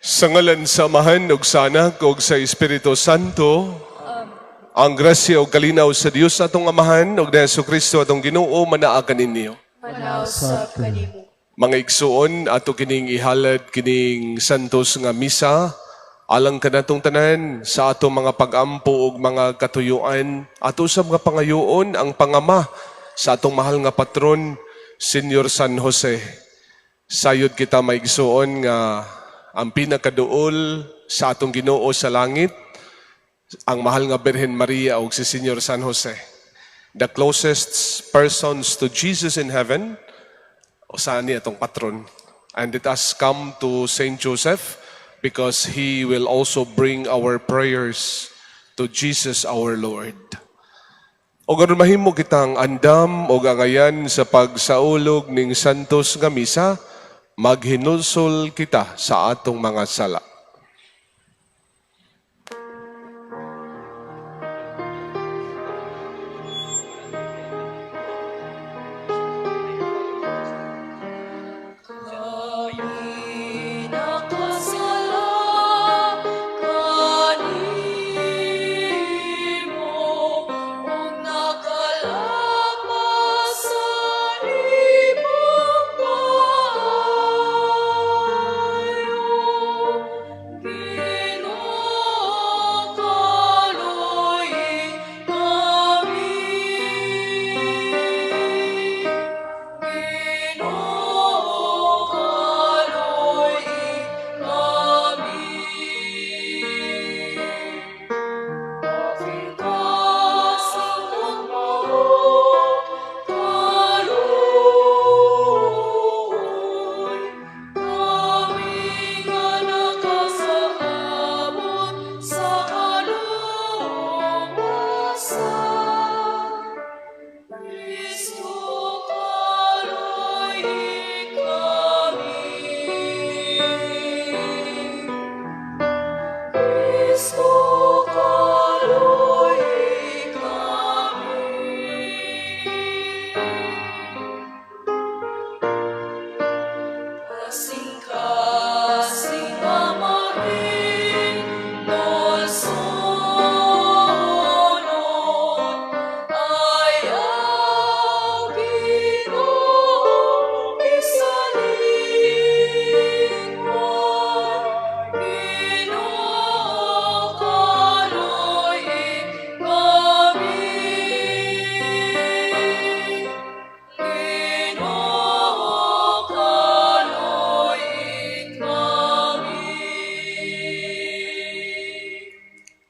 Sa ngalan sa Amahan ug sa Anak ug sa Espiritu Santo, ang grasya ug kalinaw sa Dios atong Amahan ug ni Jesucristo atong Ginoo manaakan ninyo. Manaw sa kanimo. Mga igsuon ato kining ihalad kining santos nga misa alang kanatong tanan sa atong mga pag-ampo ug mga katuyuan ato sa mga pangayoon ang pangama sa atong mahal nga patron Senyor San Jose. Sayod kita maigsuon nga ang pinakaduol sa atong Ginoo sa langit, ang mahal nga Birhen Maria ug si Senyor San Jose. The closest persons to Jesus in heaven, o saan niya atong patron. And let us come to Saint Joseph because he will also bring our prayers to Jesus our Lord. O ganon mahimo kitang andam o gangayan sa pagsaulog ning santos nga misa, maghinulsol kita sa atong mga sala.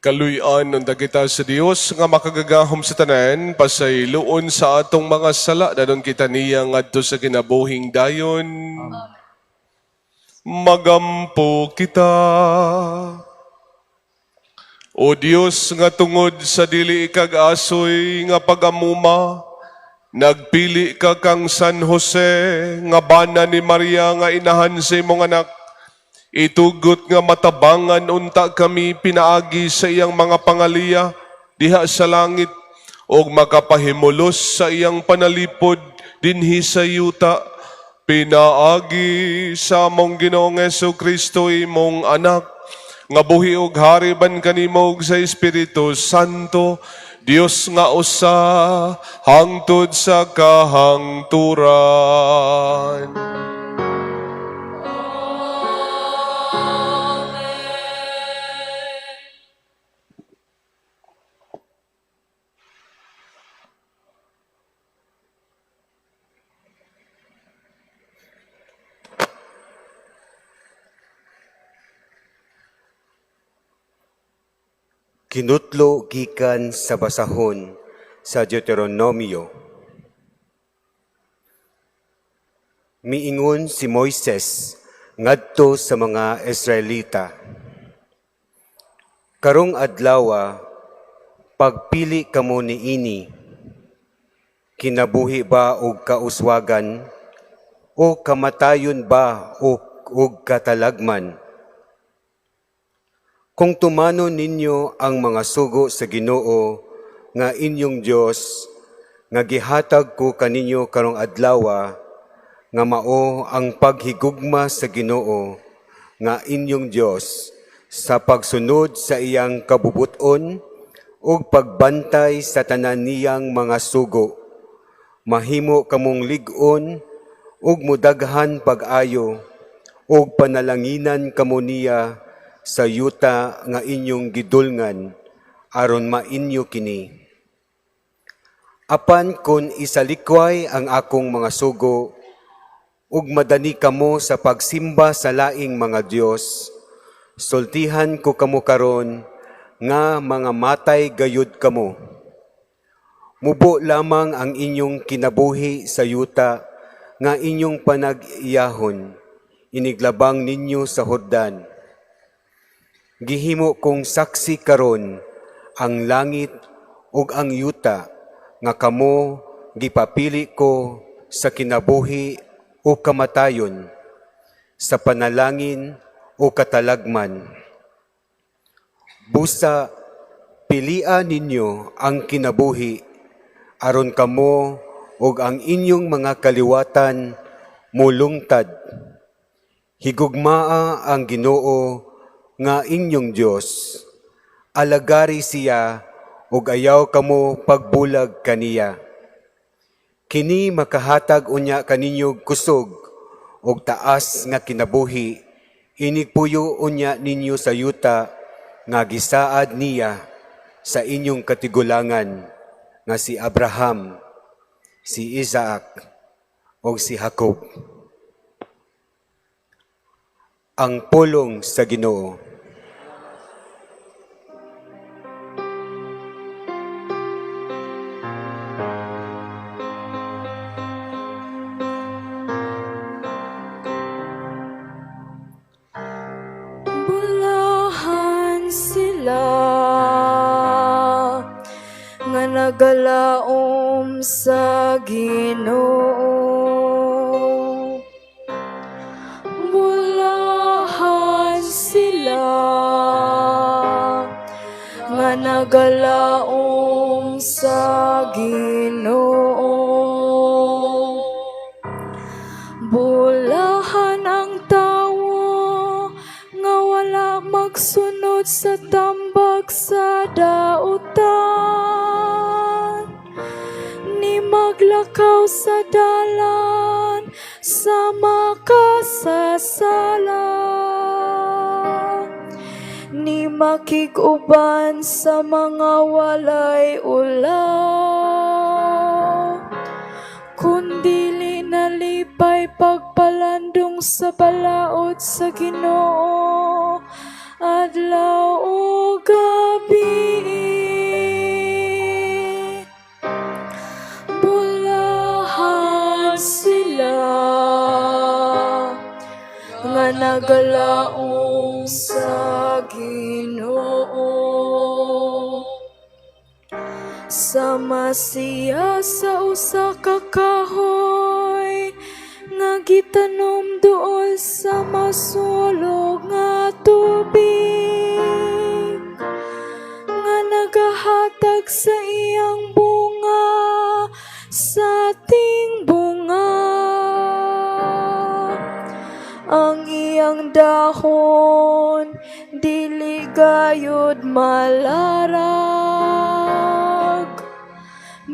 Kaluyan ng dagita sa Dios nga makagagahom sa tanan, pasayloon sa atong mga sala, danon kita niya ngadto sa kinabuhing dayon. Magampo kita. O Dios nga tungod sa dili kag asoy nga pagamuma, nagpili ka kang San Jose nga bana ni Maria nga inahan sa imong anak. Itugot nga matabangan unta kami pinaagi sa iyang mga pangaliya diha sa langit og makapahimulos sa iyang panalipod dinhi sa yuta. Pinaagi sa among Ginoong Jesucristo imong anak nga buhi ug hari ban kanimo ug sa Espiritu Santo, Dios nga usa hangtod sa kahangturan. Kinutlo gikan sa basahon sa Deuteronomio. Miingon si Moises ngadto sa mga Israelita. Karong adlaw, pagpili kamo niini, kinabuhi ba og kauswagan o kamatayon ba og katalagman? Kung tumano ninyo ang mga sugo sa Ginoo nga inyong Dios, nga gihatag ko kaninyo karong adlaw, nga mao ang paghigugma sa Ginoo nga inyong Dios sa pagsunod sa iyang kabubuton ug pagbantay sa tanan niyang mga sugo. Mahimo kamong lig-on ug mudaghan pag-ayo ug panalanginan kamo niya sa yuta nga inyong gidulngan aron mainyo kini. Apan kun isalikway ang akong mga sugo ug madani kamo sa pagsimba sa laing mga Dios, sultihan ko kamo karon nga mga matay gayud kamo. Mubo lamang ang inyong kinabuhi sa yuta nga inyong panag-iyahon, iniglabang ninyo sa Hordan. Gihimo kong saksi karon ang langit ug ang yuta nga kamo gipapili ko sa kinabuhi o kamatayon, sa panalangin o katalagman. Busa, pilian ninyo ang kinabuhi, aron kamo ug ang inyong mga kaliwatan mulungtad. Higugmaa ang Ginoo nga inyong Dios. Alagari siya ug ayaw kamo pagbulag kaniya. Kini makahatag unya kaninyog kusog ug taas nga kinabuhi, inigpuyo unya ninyo sa yuta nga gisaad niya sa inyong katigulangan nga si Abraham, si Isaac, o si Jacob. Ang pulong sa Ginoo. Bulahan sila nga nagalaom sa Ginoo. Bulahan sila nga nagalaom sa Ginoo. Bulahan ang tawo nga wala magsunod sa tambag sa dautan, ni maglakaw sa dalan sa makasasala, ni makig-uban sa mga walay ulaw, kundili nalipay pagpalandong sa balaod sa Ginoo adlaw o gabi. Bulahan sila nga nagalaom sa Ginoo. Sama siya sa usa ka kahoy nga gitanom duol sa masulog nga tubig, nga nagahatag sa iyang bunga sa ating bunga. Ang iyang dahon dili gayud malarag,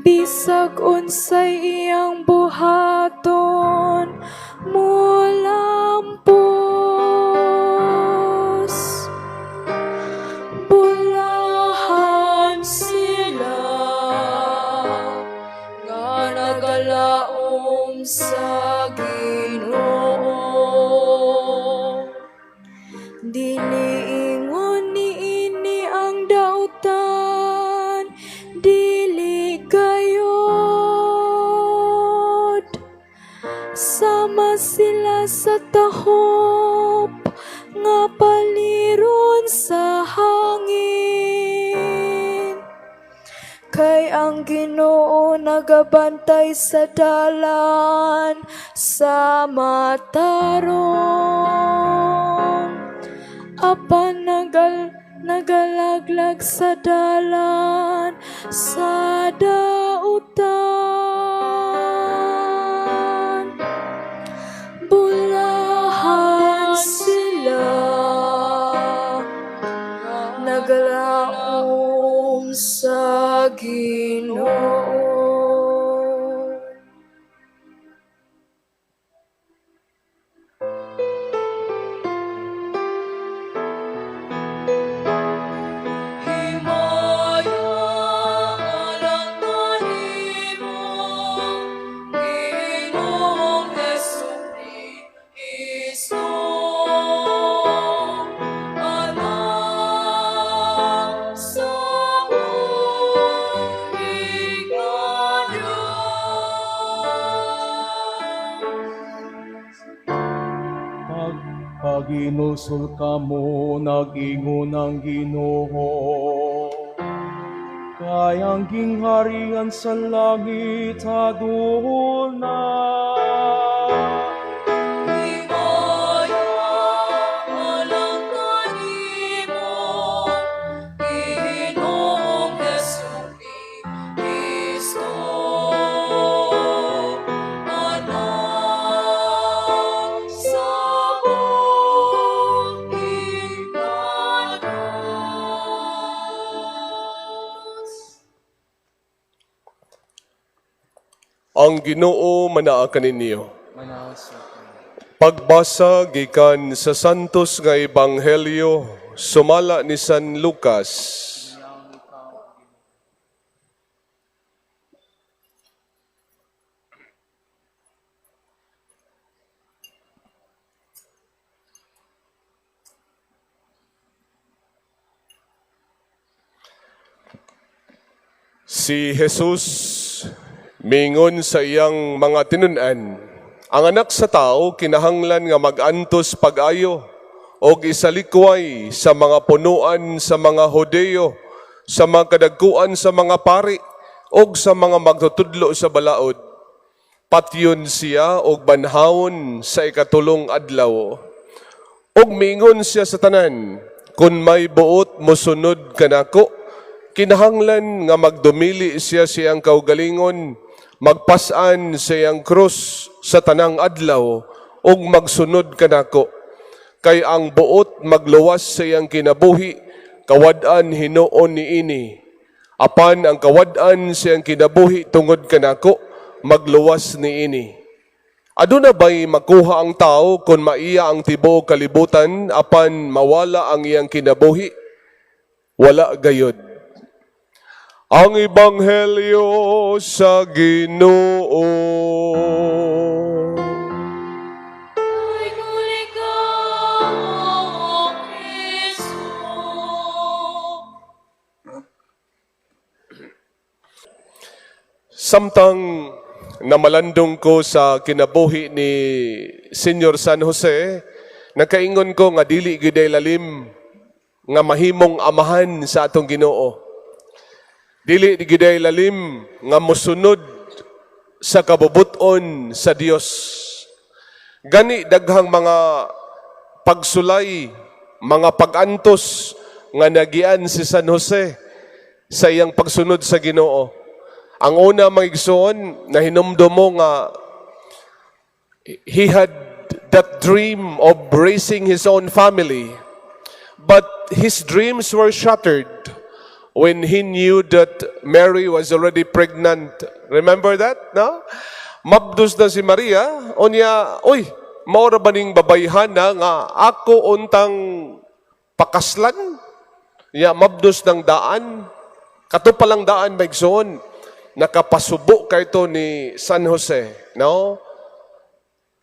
bisag unsay iyang buhaton mulampos. Bulahan sila nga nagalaom sa Ginoo. Dili ingon niini ang dautan, dili gayod. Sama sila sa tahop nga paliron sa hangin. Kay ang Ginoo nagabantay sa dalan sa matarong, apan nagalaglag sa dalan sa dautan. Bulahan sila naglaom sa Ginoo. Himaya alang kanimo, Ginoong Jesucristo, anak sa muling nga Diyos. Pag-inusol ka mo, nag-ingon ang Ginoo. Kayang gingharian sa langit aduna. Himaya alang kanimo, Ginoong Jesucristo, anak sa muling nga Diyos. Ang Ginoo manaa kaninyo. Pagbasa gikan sa santos nga ebanghelyo sumala ni San Lucas. Si Jesus mingon sa iyang mga tinunan, ang anak sa tao kinahanglan nga mag-antos pag-ayo o isalikway sa mga punuan sa mga Hodeo, sa mga kadagkuan sa mga pari, o sa mga magtutudlo sa balaod. Patyon siya og banhawon sa ikatulong adlaw. Og mingon siya sa tanan, kun may buot mosunod kanako, kinahanglan nga magdumili siya siyang kaugalingon, magpasan sa iyang krus sa tanang adlaw, ug magsunod kanako. Kay ang buot magluwas sa iyang kinabuhi, kawad-an hinuon niini. Apan ang kawad-an sa iyang kinabuhi tungod kanako, magluwas niini. Aduna ba'y makuha ang tao kung maiya ang tibuok kalibutan apan mawala ang iyang kinabuhi? Wala gayud. Ang Ebanghelyo sa Ginoo. Ay guli ka, O Kristo. Samtang namalandong ko sa kinabuhi ni Senyor San Jose, nakaingon ko nga dili giday lalim nga mahimong amahan sa atong Ginoo. Dili giday lalim nga mosunod sa kabubuton sa Dios. Gani daghang mga pagsulay, mga pagantos nga nagian si San Jose sa iyang pagsunod sa Ginoo. Ang una maigsoon na hinumdum mo nga he had that dream of raising his own family, but his dreams were shattered when he knew that Mary was already pregnant. Remember that? No? Mabdos na si Maria, o niya, uy, maura ba ning babayhan na nga ako untang pakaslan? Ya, mabdos ng daan. Kato palang daan, maigsoon, nakapasubo ka ito ni San Jose. No?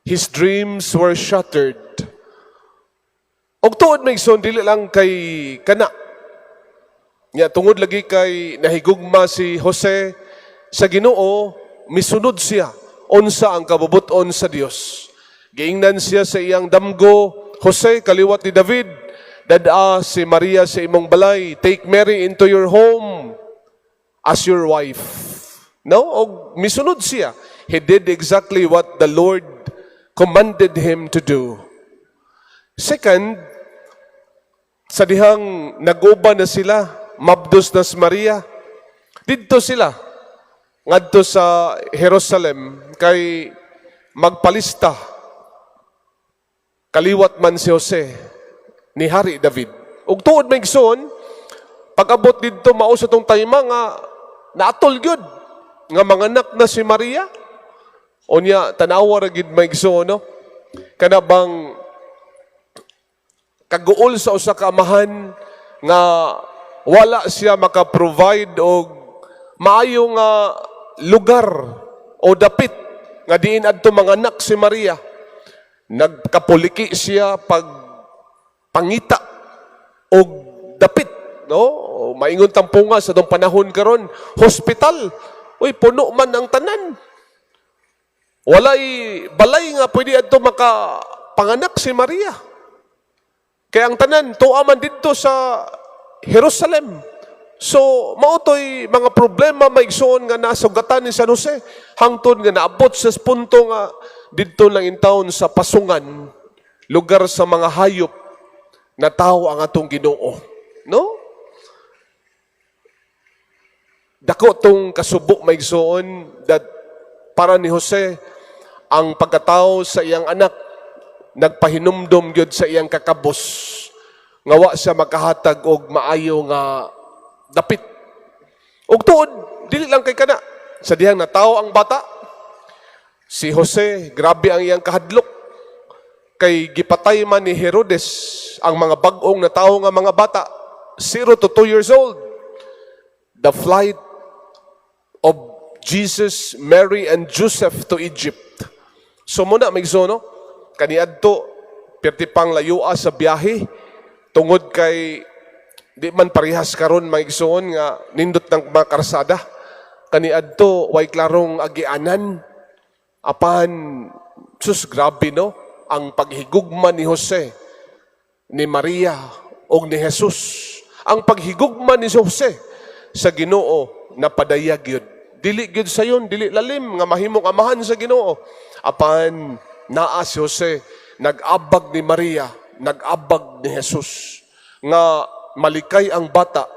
His dreams were shattered. Og tuod maigsoon, dili lang kay kana. Ya, tungod lagi kay nahigugma si Jose sa Ginoo, misunod siya unsa ang kabubuton sa Dios. Giingnan siya sa iyang damgo, Jose kaliwat ni David, dada si Maria sa imong balay, take Mary into your home as your wife. No, og misunod siya. He did exactly what the Lord commanded him to do. Second, sa dihang nag-uban na sila, mabdos na si Maria, dito sila, ngadto sa Jerusalem, kay magpalista. Kaliwat man si Jose. ni Hari David. Ug tuod may igsoon, pag-abot didto mao sa tong tayma nga naatol gyud nga manganak na si Maria. Unya tanawa ra gid may igsoon, no? Kana bang kaguol sa usa ka amahan nga wala siya maka-provide og maayo nga lugar o dapit nga diin adto manganak si Maria. Nagkapuliki siya pag pangita og dapit, no? Maingon tampunga sa tong panahon karon, hospital. Uy, puno man ang tanan. Walay balay nga pwede adto makapanganak si Maria. Kaya ang tanan tuwa man didto sa Jerusalem. So, mautoy mga problema maigsoon nga nasugatan ni San Jose hangtod nga naabot sa punto nga didto lang intawon sa pasungan, lugar sa mga hayop na tao ang atong Ginoo, no? Dako tong kasubo maigsoon that para ni Jose ang pagkatao sa iyang anak nagpahinumdom gyud sa iyang kakabos nga wa siya makahatag og maayo nga dapit. Ug tuod dili lang kay kana sa dihang natawo ang bata. Si Jose, grabe ang iyang kahadlok. Kay gipatay man ni Herodes ang mga bag-ong na tawo nga mga bata, 0 to 2 years old. The flight of Jesus, Mary, and Joseph to Egypt. So muna, no? Kaniadto, perti pang layua sa biyahe, tungod kay di man parihas karon maigsoon nga nindot ng mga karsada. Kaniadto, way klarong agianan. Apan, sus grabe no, ang paghigugma ni Jose, ni Maria, o ni Jesus. Ang paghigugma ni Jose sa Ginoo, napadayag yun. Dili gyud sayon, dili lalim, nga mahimong amahan sa Ginoo. Apan, naa si Jose, nag-abag ni Maria, nag-abag ni Jesus, nga malikay ang bata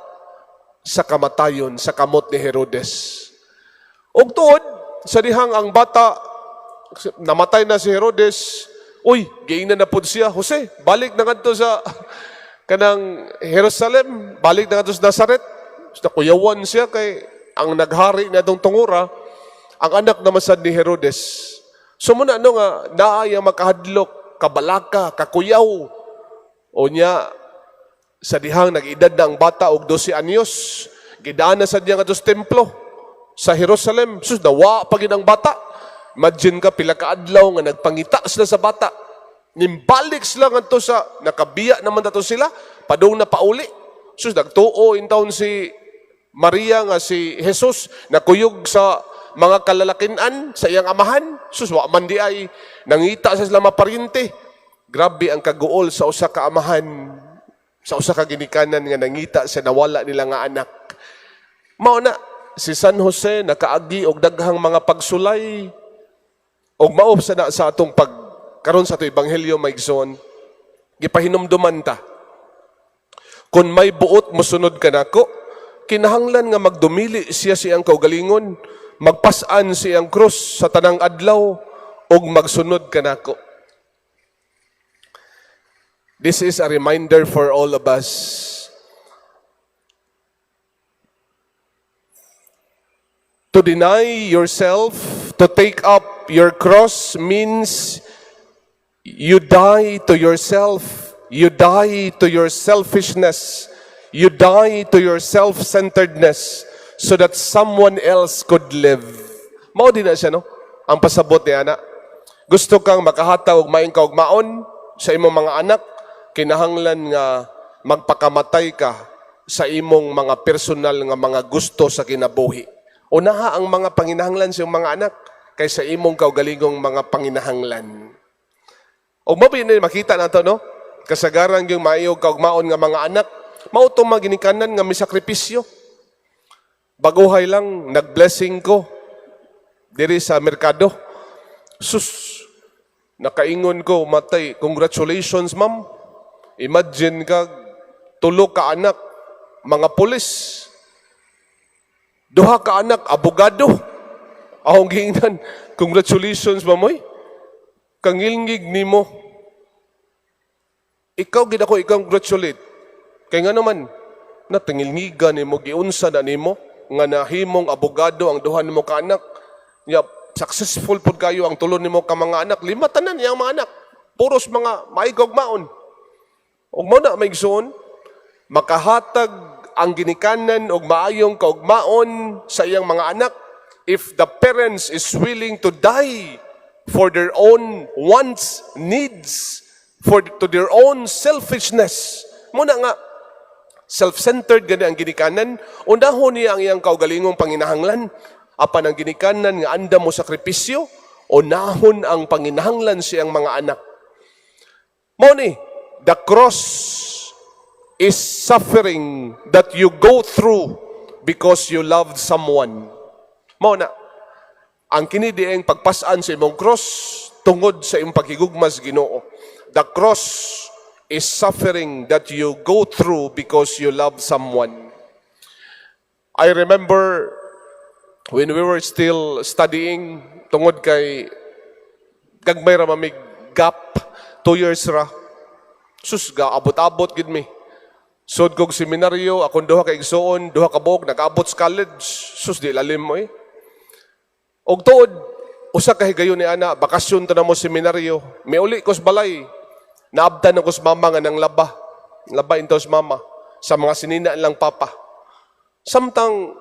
sa kamatayon, sa kamot ni Herodes. Ug tuod, sa dihang ang bata, namatay na si Herodes, uy, giingnan na pud siya, Jose, balik na ngadto sa kanang Jerusalem, balik na ngadto sa Nazaret. Nakuyawan siya kay ang naghari na itong tungura, ang anak naman sad ni Herodes. So muna ano nga, naayang makahadlok, kabalaka, kakuyaw. O niya, sa dihang nag-edad na ang bata og 12 anyos, gidaan na sa diya nga sa templo sa Jerusalem. Sus, nawa pa gid ang bata. Imagine ka, pila ka adlaw nga nagpangita sila sa bata. Nimbalik sila nga to sa, nakabiya naman na to sila, padung na pauli. Sus, nagtuo in taon si Maria nga si Jesus, nakuyog sa mga kalalakinan sa iyang amahan. Sus, wa man di ay nangita sa sila maparinti. Grabe ang kaguol sa usa ka amahan, sa usa ka ginikanan nga nangita sa nawala nila nga anak. Mao na si San Jose nakaagi og daghang mga pagsulay og mao sa atong karon sa atong ebanghelyo maigsoon. Gipahinumduman ta. Kung may buot mosunod kanako, kinahanglan nga magdumili siya siyang kaugalingon, magpasan siyang krus sa tanang adlaw og magsunod kanako. This is a reminder for all of us to deny yourself, to take up your cross means you die to yourself, you die to your selfishness, you die to your self-centeredness so that someone else could live. Mao din na siya, no? Ang pasabot ni ana. Gusto kang makahataw og maing kaugmaon sa imong mga anak, kinahanglan nga magpakamatay ka sa imong mga personal nga mga gusto sa kinabuhi. Unaha ang mga panginahanglan sa iyong mga anak kaysa imong kaugalingong mga panginahanglan. O mabini makita na to, no? Kasagaran yung maayog kaugmaon nga mga anak, mao to maginikanan nga misakripisyo. Baguhay lang, nag-blessing ko diri sa merkado. Sus, nakaingon ko, matay, congratulations ma'am. Imagine ka, 3 ka anak, mga pulis. 2 ka anak, abogado. Ahong giingnan, congratulations mamoy. Kangilngig nimo. ikaw gid ako i-congratulate. Kay nga naman, natingilngigan nimo giunsa na nimo nga nahimong abogado ang duha nimo ka anak. Ya, successful pud kayo ang tulo nimo ka mga anak. Lima tanan yang mga anak. Puros mga maigogmaon. Ug mao na maigsoon, makahatag ang ginikanan og maayong kaugmaon sa iyang mga anak if the parents is willing to die for their own wants, needs, to their own selfishness. Muna nga, self-centered gani ang ginikanan, unahon niya ang iyang kaugalingong panginahanglan, apan ang ginikanan nga anda mo sakripisyo, unahon ang panginahanglan siyang mga anak. Mao ni, the cross is suffering that you go through because you loved someone. Mao na, ang kini dieng pagpasan sa imong cross tungod sa imong paghigugmas Ginoo. The cross is suffering that you go through because you love someone. I remember when we were still studying, tungod kay gagmay ra mamig gap, 2 years ra. Sus, abot-abot gid mi. Sud kog seminaryo, akong duha ka igsoon, duha ka buok, nag-abot sa college. Sus, di lalim mo eh. Og tuod, usa ka higayon ni ana, bakasyon ta na mo seminaryo. May uli ko sa balay. Naabdan ako sa mama nga ng laba. Laba into sa mama. Sa mga sinina lang papa. Samtang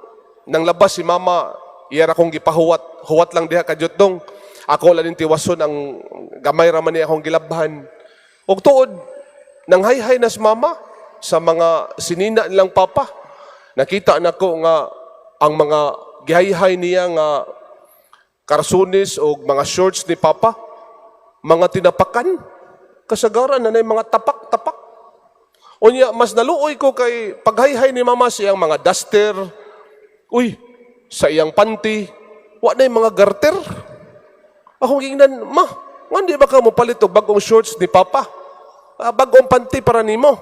nang laba si mama, iyara kong gipahuwat. Huwat lang diha kadyot dong. Ako lang tiwason ang gamay raman niya akong gilabhan. Og tuod, nang hayhay na si mama sa mga sinina lang papa. Nakita na ko nga ang mga gihayhay niya nga karsunis o mga shorts ni papa, mga tinapakan. Kasagaran na mga tapak-tapak. Unya, mas naluoy ko kay paghayhay ni mama siyang mga duster. Uy, sa iyang panty, wa na yung mga garter. Akong gingnan, ma, nga di ba ka mo palit og bagong shorts ni papa? Bagong panty para nimo.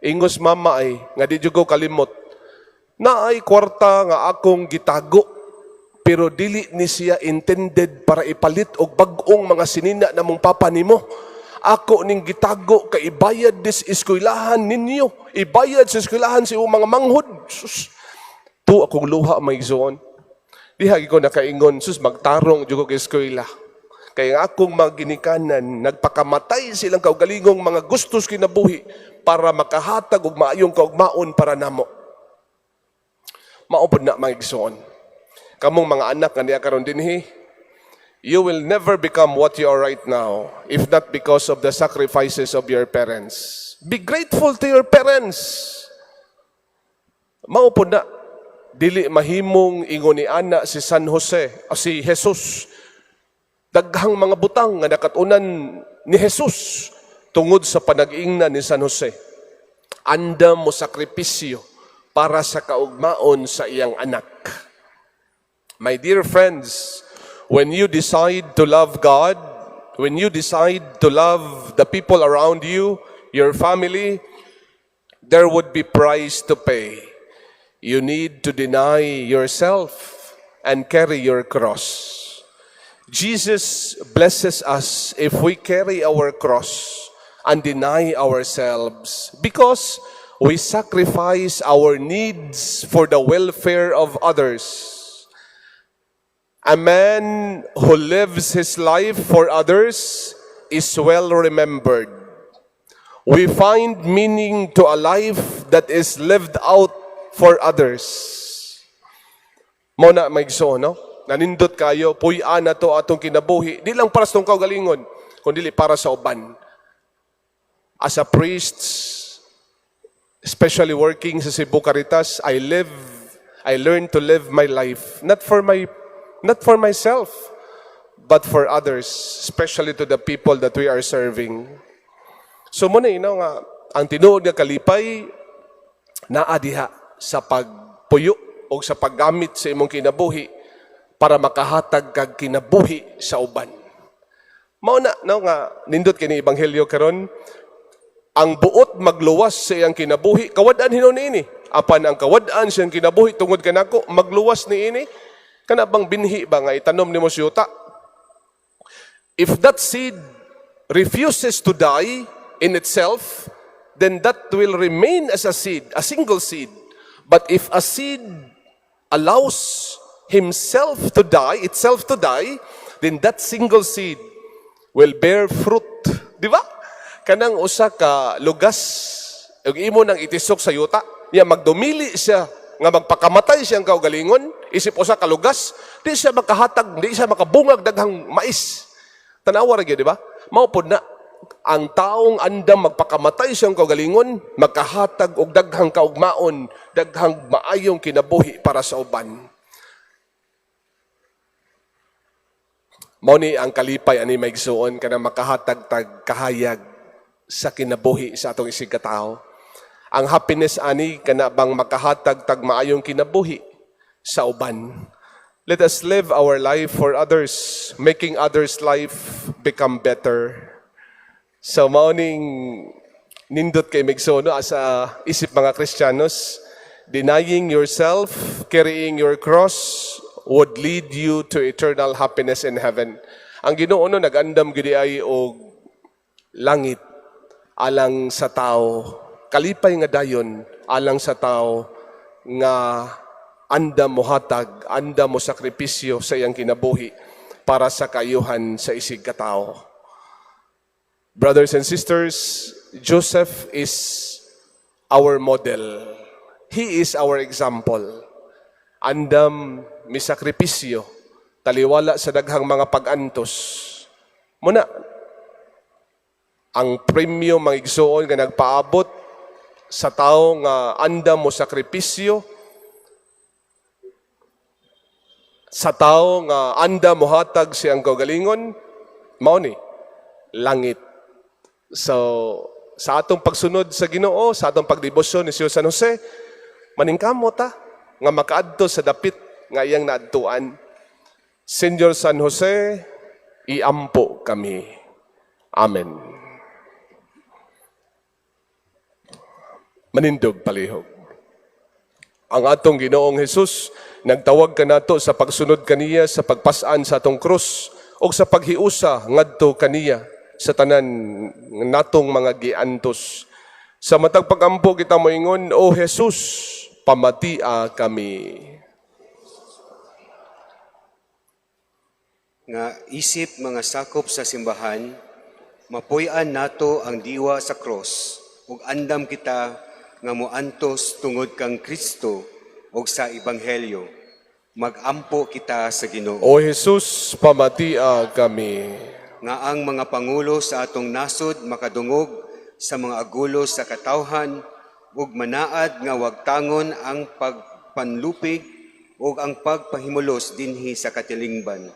Ingos mama ay, nga di ko kalimot. Na ay kwarta nga akong gitago, pero dili ni siya intended para ipalit og bagong mga sinina na mong papa nimo. Ako ning gitago kay ibayad dis eskwelahan ninyo. Ibayad sa eskwelahan si mga manghod. Sus, tu akong luha may igsoon. Diha ko nakaingon, sus magtarong jud ko kay eskwela. Kay nga akong mga ginikanan, nagpakamatay silang kaugalingong mga gustos kinabuhi para makahatag og maayong kaugmaon para namo. Maupod na mga igsoon. Kamong mga anak nga niya karon dinhi, you will never become what you are right now if not because of the sacrifices of your parents. Be grateful to your parents. Maupod na, dili mahimong ingon ni ana si San Jose o si Jesus. Daghang mga butang nga nakatunan ni Jesus tungod sa panag-ingna ni San Jose. Anda mo sakripisyo para sa kaugmaon sa iyang anak. My dear friends, when you decide to love God, when you decide to love the people around you, your family, there would be price to pay. You need to deny yourself and carry your cross. Jesus blesses us if we carry our cross and deny ourselves because we sacrifice our needs for the welfare of others. A man who lives his life for others is well remembered. We find meaning to a life that is lived out for others. Mo na maigso, no? Nanindot kayo, puy-an na to atong kinabuhi. Di lang para sa tong kaugalingon, kundi para sa uban. As a priest, especially working sa Cebu Caritas, I learn to live my life, not for myself, but for others, especially to the people that we are serving. So muna nga, ang tinuod nga kalipay, naadiha sa pagpuyo o sa paggamit sa imong kinabuhi para makahatag kag kinabuhi sa uban. Mao na nga, nindot kini ebanghelyo karon, ang buot magluwas sa iyang kinabuhi, kawad-an hinon ini. Apan ang kawad-an siyang kinabuhi tungod kanako, magluwas ni ini. Kana bang binhi ba nga itanom ni mo sa yuta? If that seed refuses to die, in itself, then that will remain as a seed, a single seed. But if a seed allows itself to die, then that single seed will bear fruit. Di ba? Kanang usa ka lugas, yung imo nang itisok sa yuta, niya magdumili siya, nga magpakamatay siyang kaugalingon, isip usa ka lugas, di siya makahatag, di siya makabungag daghang mais. Tanawa ra gyud, di ba? Mao pod na ang taong andam magpakamatay siyang kaugalingon, makahatag og daghang kaugmaon, daghang maayong kinabuhi para sa uban. Mao ni ang kalipay ani maigsuon kanang makahatag tag kahayag sa kinabuhi sa atong isig katao. Ang happiness ani kana bang makahatag tag maayong kinabuhi sa uban. Let us live our life for others, making others' life become better. So mao ning nindot kay migsono asa isip mga Kristiyanos, denying yourself, carrying your cross would lead you to eternal happiness in heaven. Ang Ginoo no nag-andam gid ay og langit alang sa tao. Kalipay nga dayon alang sa tao nga anda mo hatag, anda mo sakripisyo sa iyang kinabuhi para sa kayuhan sa isig katao. Brothers and sisters, Joseph is our model. He is our example. Andam misakripisyo, taliwala sa daghang mga pag-antos. Muna, ang premyo mga igsuon nga nagpaabot sa tao nga andam mo sakripisyo, sa tao nga andam mo hatag siyang kaugalingon, mao ni langit. So, sa atong pagsunod sa Ginoo, sa atong pagdebosyon ni San Jose, maningkamot ta nga makaadto sa dapit nga iyang naadtuan. Senyor San Jose, iampo kami. Amen. Manindog palihog. Ang atong Ginoong Hesus, nagtawag kanato sa pagsunod kaniya sa pagpasan sa atong krus o sa paghiusa ngadto kaniya sa tanan natong mga giantos. Sa matag pagampo kita moingon, O Jesus, pamatia kami. Nga isip mga sakop sa simbahan, mapuy-an nato ang diwa sa cross, ug andam kita nga moantos tungod kang Kristo ug sa Ebanghelyo. Magampo kita sa Ginoo. O Jesus, pamatia kami. Nga ang mga pangulo sa atong nasod makadungog sa mga agulo sa katawhan ug manaad nga wagtangon ang pagpanlupig ug ang pagpahimulos dinhi sa katilingban.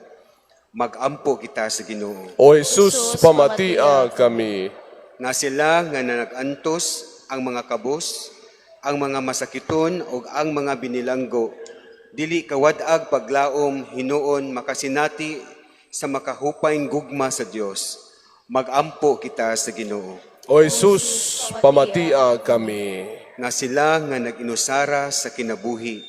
Magampo kita sa Ginoo. O Jesus, pamatia kami. Nga sila nga nag-antos ang mga kabos, ang mga masakiton ug ang mga binilanggo, dili kawadag paglaom hinuon makasinati sa makahupayng gugma sa Dios. Magampo kita sa Ginoo. O Jesus, pamatia kami. Nga sila nga nag-inusara sa kinabuhi,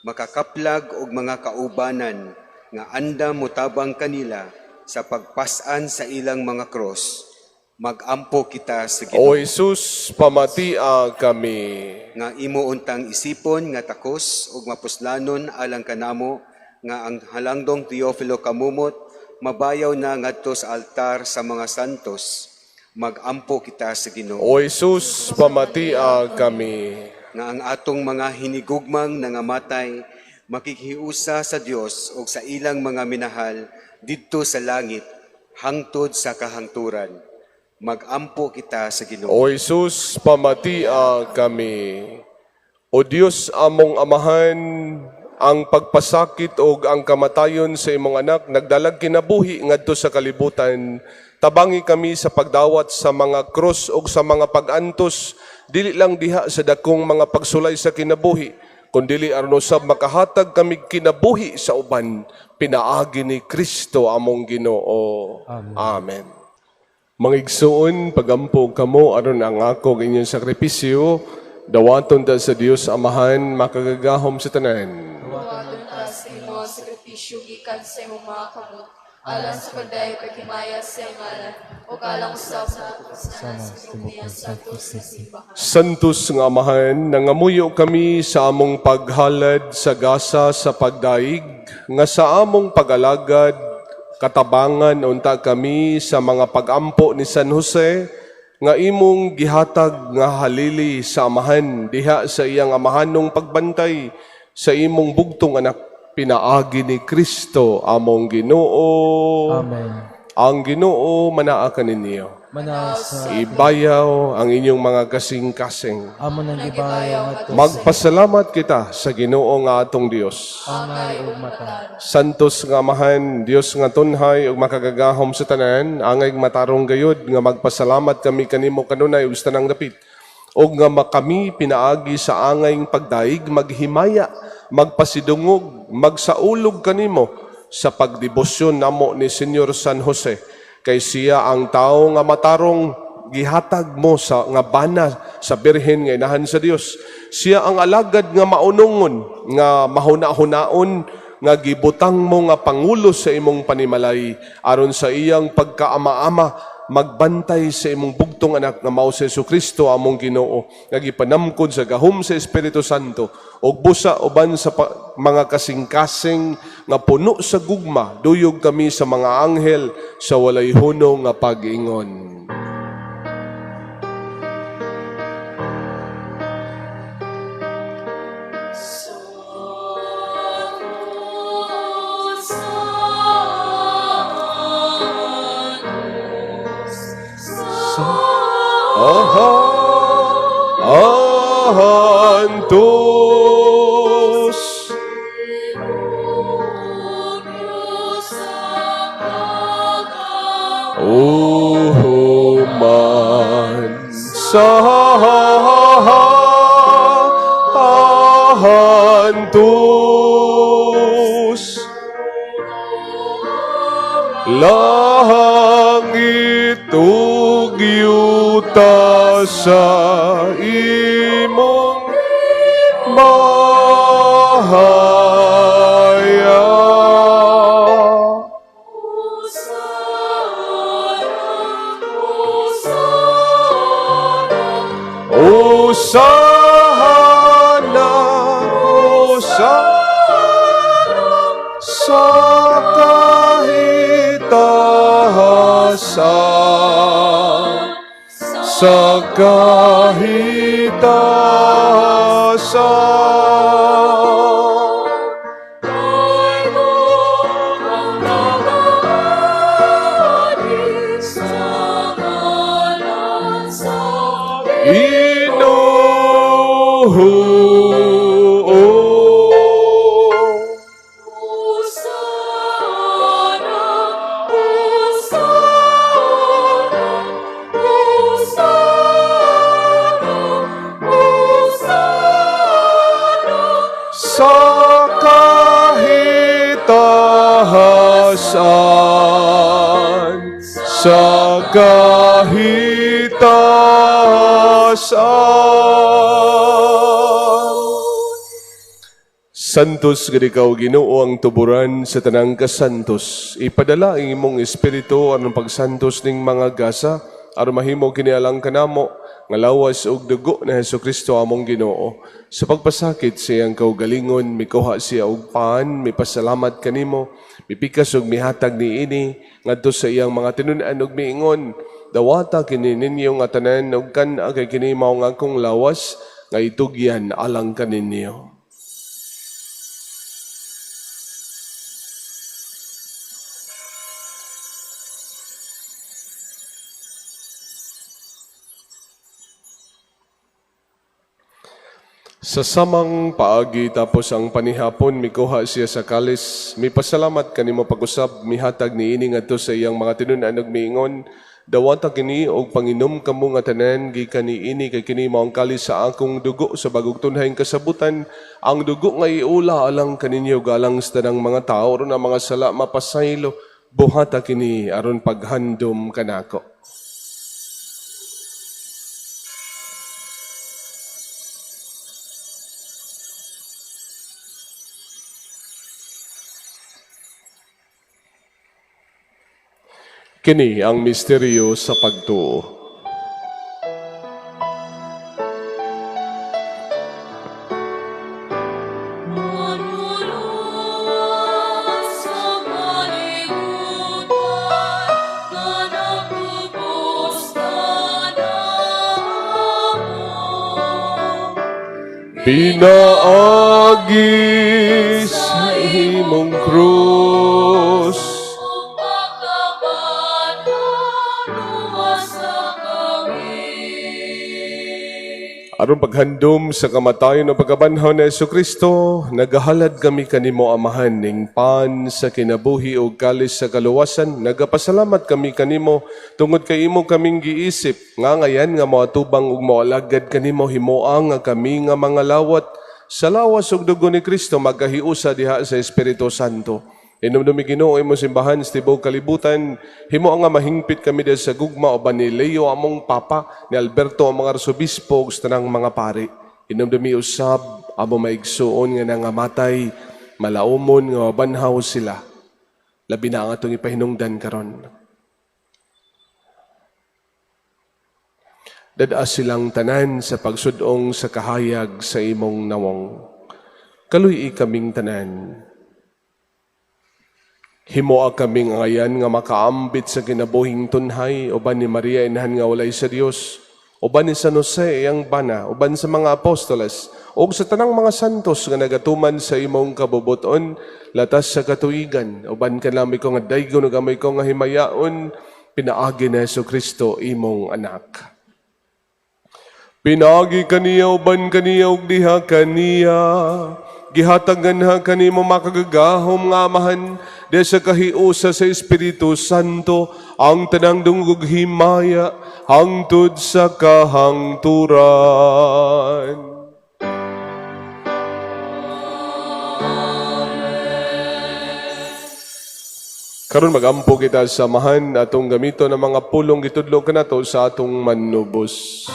makakaplag og mga kaubanan nga andam mutabang kanila sa pagpasan sa ilang mga cross. Magampo kita sa O Ginoo. Jesus, pamatia kami. Nga imo untang isipon nga takos ug mapuslanon alang kanamo nga ang halangdong Teofilo kamumot mabayaw na ngadto sa altar sa mga santos. Magampo kita sa Ginoo. O Jesus, pamatia kami. Nga ang atong mga hinigugmang nangamatay makikhiusa sa Dios ug sa ilang mga minahal didto sa langit hangtod sa kahangturan. Magampo kita sa Ginoo. O Jesus, pamatia kami. O Dios among amahan, ang pagpasakit o ang kamatayon sa imong anak, nagdalag kinabuhi ngadto sa kalibutan. Tabangi kami sa pagdawat sa mga krus o sa mga pag-antos, dili lang diha sa dakong mga pagsulay sa kinabuhi, kundili aron usab makahatag kami kinabuhi sa uban, pinaagi ni Kristo among Ginoo. Amen. Mga igsuon, pagampog kamo aron ang ako inyong sakripisyo, dawaton ta sa Dios Amahan, makagagahom sa tanan. Huwag ta sa imo sakripisyo gikan sa imong mga kamot. alang sa pagdayo paghimayas sa ngalan, o kalang usab sa kasanan sa kumiyang santos sa simbahan. Santos nga Amahan, nangamuyo kami sa among paghalad sa gasa sa pagdaig, nga sa among pagalagad, katabangan unta kami sa mga pagampo ni San Jose, nga imong gihatag nga halili sa Amahan, diha sa iyang amahanong pagbantay, sa imong bugtong anak, pinaagi ni Kristo among Ginoo. Amen. Ang Ginoo manaa kaninyo. Manasa, Ibayaw ang inyong mga kasing-kasing. amo nang gibayaw at Magpasalamat kita sa Ginoo nga atong Dios. angay ug mata. Santos nga Amahan, Dios nga tunhay ug makagagahom sa tanan, angay matarong gayud nga magpasalamat kami kanimo kanunay ug sa tanang dapit. Og nga kami pinaagi sa angayng pagdaig maghimaya, magpasidungog, magsaulog kanimo sa pagdebosyon namo ni Senyor San Jose. Kay siya ang tao nga matarong gihatag mo sa nga bana sa Birhen nga inahan sa Dios. Siya ang alagad nga maunongon, nga mahuna-hunaon, nga gibutang mo nga pangulo sa imong panimalay aron sa iyang pagkaama-ama magbantay sa imong bugtong anak nga mao si Jesucristo among Ginoo nga gipanamkod sa gahom sa Espiritu Santo ug busa uban sa mga kasing-kasing nga puno sa gugma duyog kami sa mga anghel sa walay hunong nga pag-ingon. Ahantos Uhuman sa ahantos langit ug yuta sa imong mahaya. Hosana, Hosana sa kahitahasan, sa kahitahasan. Sa kahitahasan, sa kahitahasan. Santos gid ikaw Ginoo ang tuburan sa tanang kasantos. Ipadala ang imong espiritu aron pagsantos ning mga gasa aron mahimo kini alang kanamo nga lawas ug dugo ni Hesukristo among Ginoo. Sa pagpasakit sa iyang kaugalingon, mikuha siya og paan, mipasalamat kanimo, mipikas ug mihatag niini ngadto sa iyang mga tinun-an ug miingon, dawata kini ninyo nga tanan ug kan-a kay kini mao nga akong lawas nga itugyan alang kaninyo. Sa samang paagi tapos ang panihapon, mikuha siya sa kalis. Mipasalamat kanimo pag-usab, mihatag niini ngadto sa iyang mga tinun-an ug miingon, dawata kini og panginom kamo nga tanan gikan niini kay kini mao ang kalis sa akong dugo sa bagong tunhayng kasabutan. Ang dugo nga iula alang kaninyo galang sa tanang mga tao ron ang mga sala mapasaylo. Buhata kini aron paghandom kanako. Kini ang misteryo sa pagtuo. Manunod sa kalibutan, na nagtubos ka namo. Pinaagi sa imong krus, aron paghandom sa kamatayon o pagkabanhaw ni Jesucristo, nagahalad kami kanimo amahan ning pan sa kinabuhi o kalis sa kaluwasan. Nagapasalamat kami kanimo tungod kay imo kaming giisip nga ngayan nga moatubang ug moalagad kanimo himoa nga kami nga mga lawat sa lawas ug dugo ni Kristo magkahiusa diha sa Espiritu Santo. Inumdumi Ginoo imong simbahan sa tibuok kalibutan, himo nga mahingpit kami diha sa gugma uban ni Leo among papa, ni Alberto ang mga arsobispo ug sa tanang mga pari. Inumdumi usab amo maigsuon nga nangamatay, malaumon nga mabanhaw sila. Labi na ang atong ipahinungdan karon. Dadaa silang tanan sa pagsudong sa kahayag sa imong nawong. Kaluy kaming tanan. Himoa kaming ngayan nga makaambit sa kinabuhing tunhay, uban ni Maria inahan nga walay sa Dios, uban ni San Jose iyang bana, uban sa mga apostoles, ug sa tanang mga santos nga nagatuman sa imong kabubuton, latas sa katuigan, uban kanami ko nga daygon ug gamay ko nga himayaon, pinaagi na Jesucristo imong anak. Pinaagi kaniya uban kaniya ug diha kaniya, gihatagan ha kanimo makagagahom nga amahan, de sa kahiusa sa Espiritu Santo, ang tanang dungog himaya, hangtod sa kahangturan. Karon magampo kita sa samahan atong gamito ng mga pulong gitudlo kanato sa atong manubos.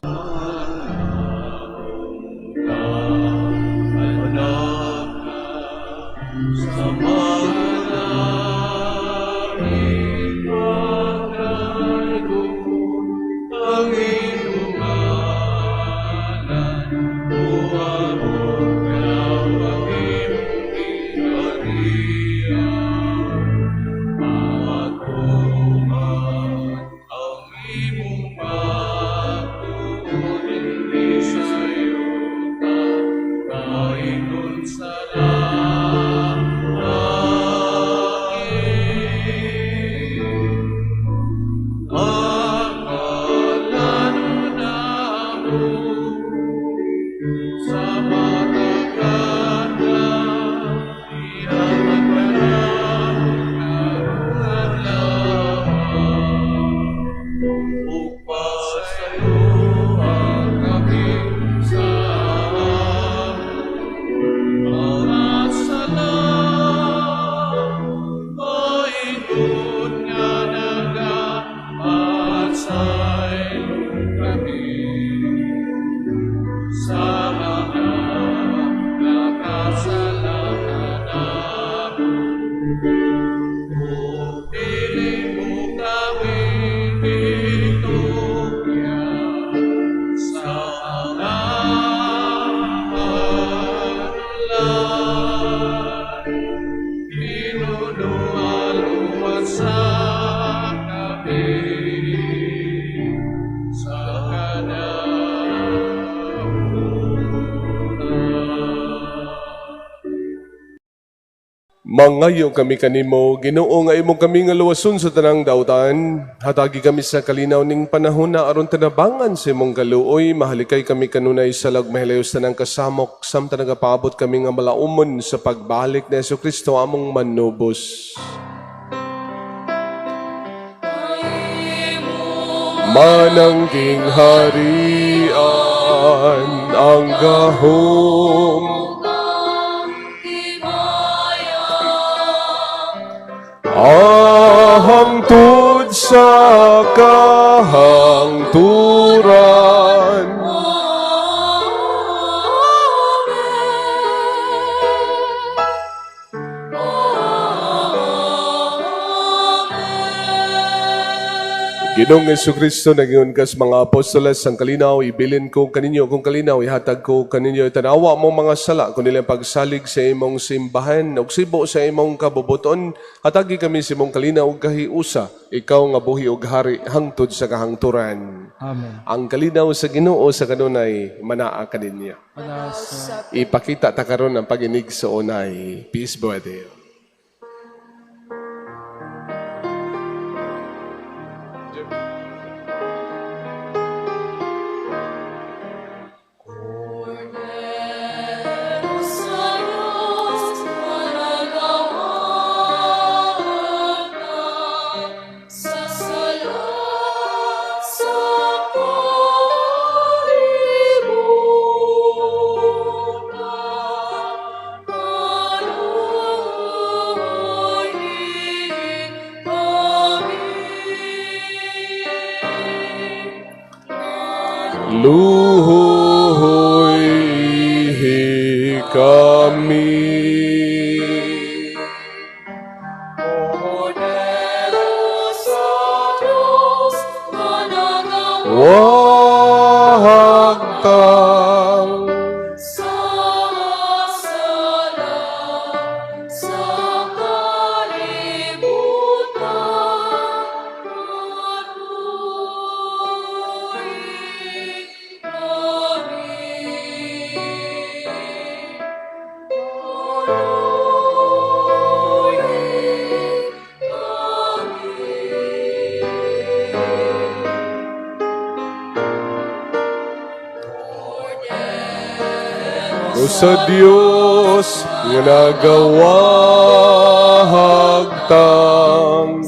Mangayo kami kanimo, Ginoo nga imong kami nga luwason sa tanang dautan. Hatagi kami sa kalinaw ning panahon na aron tanabangan sa imong kaluoy. Mahalikay kami kanunay sa lagmahilayos tanang kasamok. Samtang nagapaabot kami nga malaumon sa pagbalik ni Jesucristo among manubos. Manangking harian ang gahom, hangtod sa kahangturan. Ginoong Jesucristo, nagingon kas mga apostoles sang kalinaw, ibilin ko kaninyo kung kalinaw, ihatag ko kaninyo, tanawa mo mga sala, kung nilang pagsalig sa imong simbahan, ug sibo sa imong kabubuton, hatagi kami sa imong kalinaw ug kahiusa, ikaw nga buhi ug hari hangtod sa kahangturan. Amen. Ang kalinaw sa Ginoo sa kanunay, manaa kaninyo. Panasa. Ipakita ta karon ang paginig sa unay. Peace be with you. Luhoy kami. Wahag kang o sa Dios nga nagawahag tang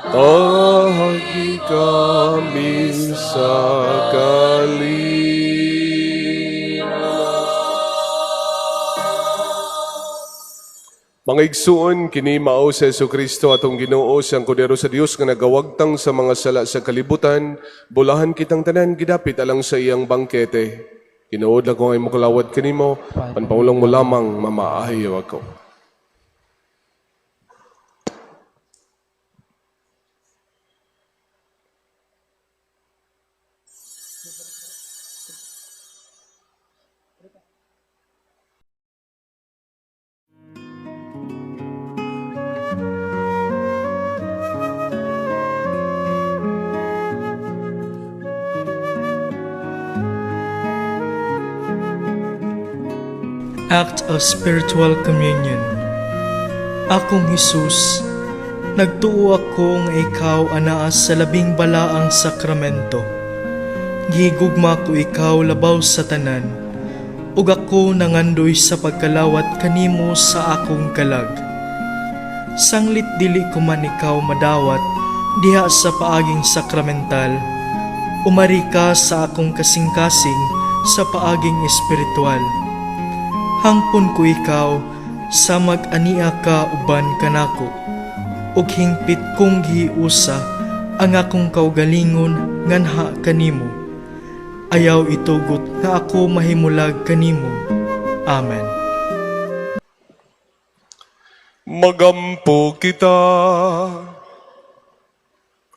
Tahagi kami sa Mga igsuon, kini mao sa Jesucristo atong Ginoo siyang kordero sa Dios nga nagawagtang sa mga sala sa kalibutan, bulahan kitang tanan gidapit alang sa iyang bangkete. Tinuod lang ko ay mukalawad kanimo, panpaulong mo lamang mamaahayo ako. Act of Spiritual Communion. Akong Hesus, nagtuo ako nga ikaw anaa sa labing balaang sakramento. Gihigugma ko ikaw labaw sa tanan, ug ako nangandoy sa pagkalawat kanimo sa akong kalag. Sanglit dili ko man ikaw madawat diha sa paaging sakramental, umari ka sa akong kasing-kasing sa paaging espiritual. Hangpon ko ikaw sa mag-ania ka uban kanako, ug hingpit kong giusa ang akong kaugalingon nganha kanimo. Ayaw itugot nga ako mahimulag kanimo. Amen. Magampo kita,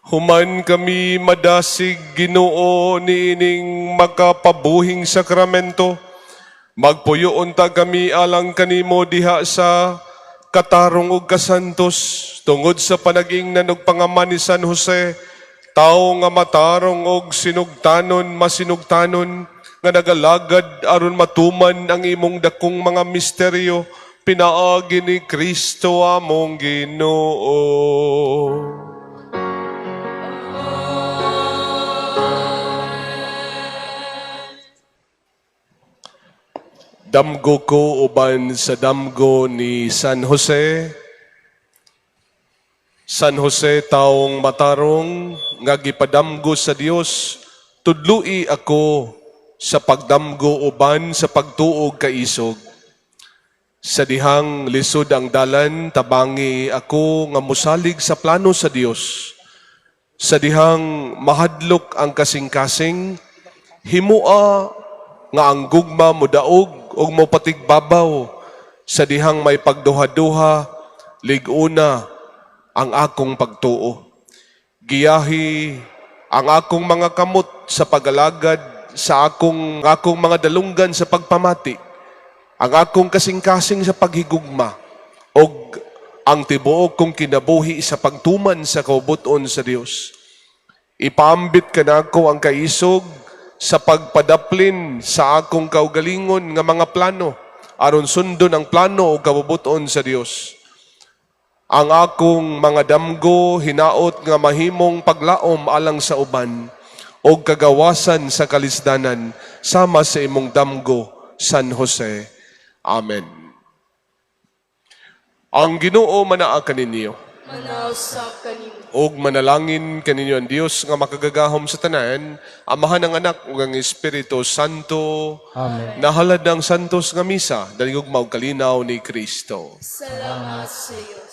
human kami madasig Ginoo niining makapabuhing sakramento. Magpuyoon ta kami alang kanimo diha sa katarong ug kasantos tungod sa panagingnan ug pangaman ni San Jose, tao nga matarong og masinugtanon nga nagalagad aron matuman ang imong dakong mga misteryo, pinaagi ni Kristo among Ginoo. Damgo ko uban sa damgo ni San Jose. San Jose, taong matarong, nga gipadamgo sa Dios, tudlui ako sa pagdamgo uban sa pagtuog kaisog. Sa dihang lisod ang dalan, tabangi ako nga musalig sa plano sa Dios. Sa dihang mahadlok ang kasing-kasing, himua nga ang gugma mo daog o mo patigbabaw. Sa dihang may pagduha-duha, liguna ang akong pagtuo. Giyahi ang akong mga kamot sa pagalagad, sa akong mga dalunggan sa pagpamati, ang akong kasing-kasing sa paghigugma, og ang tibuok kong kinabuhi sa pagtuman sa kaubuton sa Dios. Ipaambit ka nako ang kaisog sa pagpadaplin sa akong kaugalingon nga mga plano, aron sundon ang plano o kabubuton sa Dios. Ang akong mga damgo hinaot nga mahimong paglaom alang sa uban, o kagawasan sa kalisdanan sama sa imong damgo, San Jose. Amen. Ang Ginoo manaa kaninyo, Manausap kanimo. ug manalangin kaninyo ang Dios nga makagagahom sa tanan, Amahan ng Anak ug ang Espiritu Santo. Amen. Nahalad ang santos nga misa, daligog maukalinaw ni Kristo. Salamat sa Diyos.